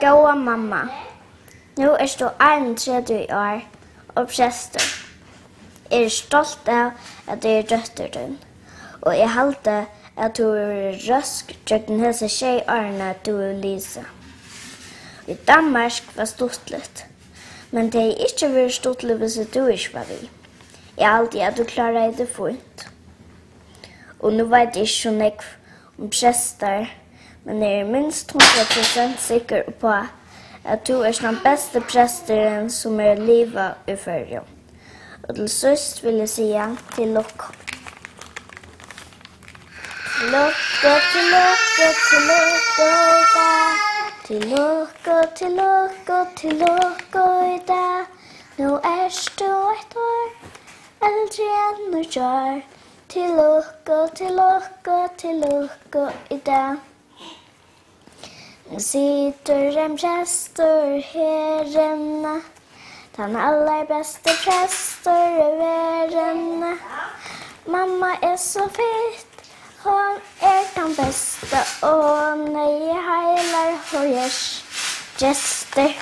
Gåa mamma. Nu du 31 år og prester. Jeg stolt av at jeg døtter din. Og jeg halte at du røsk tjøkken hese tjejårene du Lisa. I Danmark var stortligt. Men det ikke vært stortligt hvis du ikke var vi. Jeg halte at du klarer det fint. Og nu vet jeg ikke så nekv om prester, men jeg minst 100% sikker på at du den beste presteren som livet i førje. Og til sist vil jeg si til lukk. Til lukk, til lukk, til lukk, til lukk, til lukk, til lukk i dag. Nå du et år, eldre enn du kjør. Til lukk, til lukk, til lukk i dag. Nå sitter en prester herrenne, den allerbeste prester i verden. Mamma så fitt, hon den beste, og nøye heiler og gjørs gester.